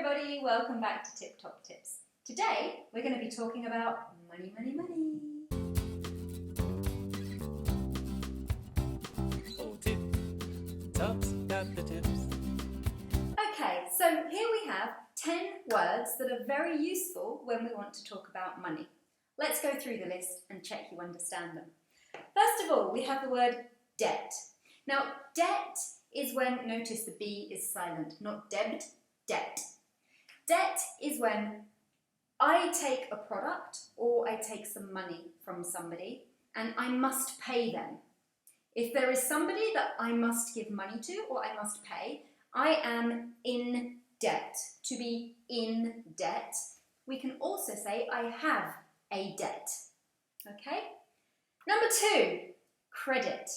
everybody, welcome back to Tip Top Tips. Today we're going to be talking about money, money, money. Oh, Tip Top's got the tips. Okay, so here we have 10 words that are very useful when we want to talk about money. Let's go through the list and check you understand them. First of all, we have the word debt. Now, debt is when, notice the B is silent, not debt, debt. Debt is when I take a product or I take some money from somebody and I must pay them. If there is somebody that I must give money to or I must pay, I am in debt. To be in debt, we can also say I have a debt. Okay? Number 2, credit.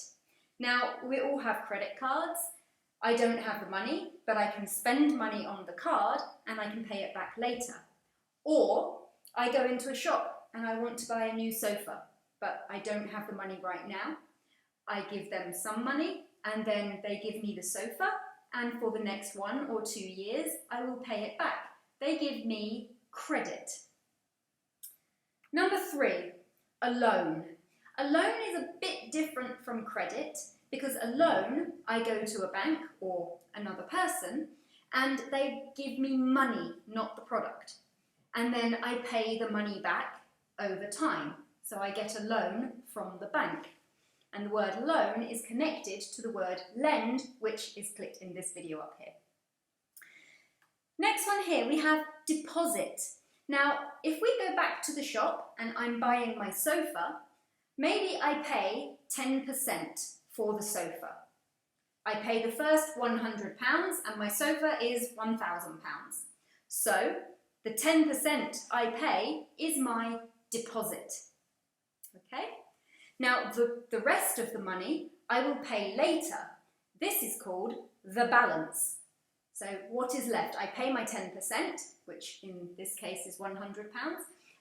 Now, we all have credit cards. I don't have the money, but I can spend money on the card and I can pay it back later. Or I go into a shop and I want to buy a new sofa, but I don't have the money right now. I give them some money and then they give me the sofa, and for the next 1 or 2 years, I will pay it back. They give me credit. Number 3, a loan. A loan is a bit different from credit because a loan, I go to a bank or another person and they give me money, not the product. And then I pay the money back over time. So I get a loan from the bank. And the word loan is connected to the word lend, which is clicked in this video up here. Next one here, we have deposit. Now, if we go back to the shop and I'm buying my sofa, maybe I pay 10% for the sofa. I pay the first £100 and my sofa is £1,000. So the 10% I pay is my deposit. Okay? Now the rest of the money I will pay later. This is called the balance. So what is left? I pay my 10%, which in this case is £100,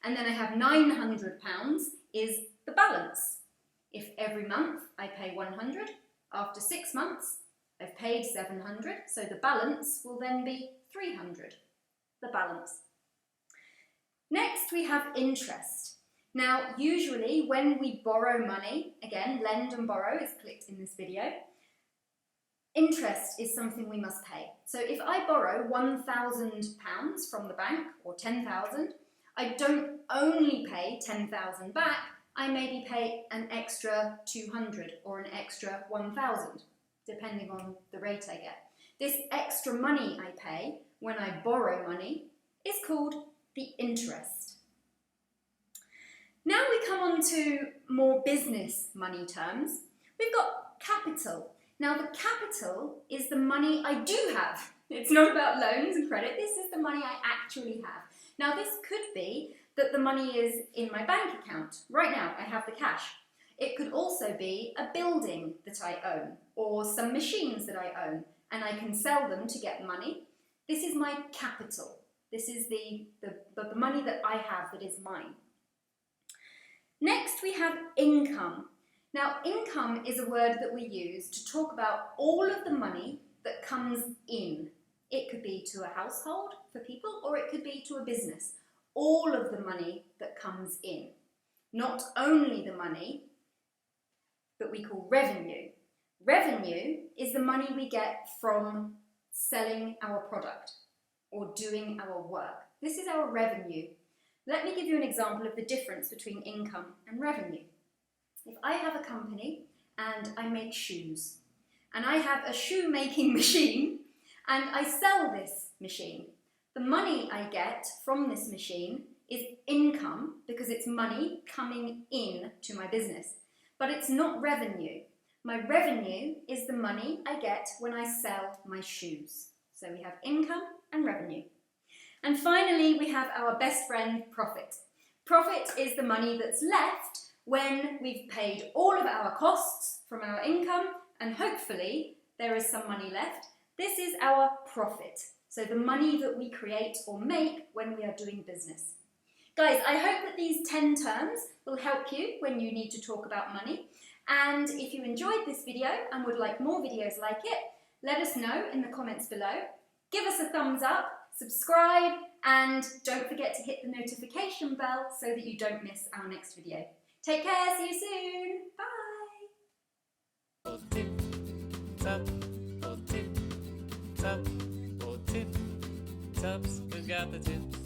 and then I have £900 is the balance. If every month I pay 100, after 6 months I've paid 700, so the balance will then be 300, the balance. Next we have interest. Now usually when we borrow money, again lend and borrow is clicked in this video, interest is something we must pay. So if I borrow £1,000 from the bank or 10,000, I don't only pay 10,000 back, I maybe pay an extra 200 or an extra 1,000, depending on the rate I get. This extra money I pay when I borrow money is called the interest. Now we come on to more business money terms. We've got capital. Now the capital is the money I do have. It's not about loans and credit, this is the money I actually have. Now this could be that the money is in my bank account. Right now I have the cash. It could also be a building that I own or some machines that I own and I can sell them to get money. This is my capital. This is the money that I have that is mine. Next we have income. Now income is a word that we use to talk about all of the money that comes in. It could be to a household for people or it could be to a business. All of the money that comes in. Not only the money that we call revenue. Revenue is the money we get from selling our product or doing our work. This is our revenue. Let me give you an example of the difference between income and revenue. If I have a company and I make shoes and I have a shoemaking machine and I sell this machine, the money I get from this machine is income because it's money coming in to my business, but it's not revenue. My revenue is the money I get when I sell my shoes. So we have income and revenue. And finally, we have our best friend, profit. Profit is the money that's left when we've paid all of our costs from our income and hopefully there is some money left. This is our profit. So the money that we create or make when we are doing business. Guys, I hope that these 10 terms will help you when you need to talk about money. And if you enjoyed this video and would like more videos like it, let us know in the comments below. Give us a thumbs up, subscribe, and don't forget to hit the notification bell so that you don't miss our next video. Take care, see you soon, bye! Oh, tip top, oh, tip top, oh, tip tops, we've got the tips.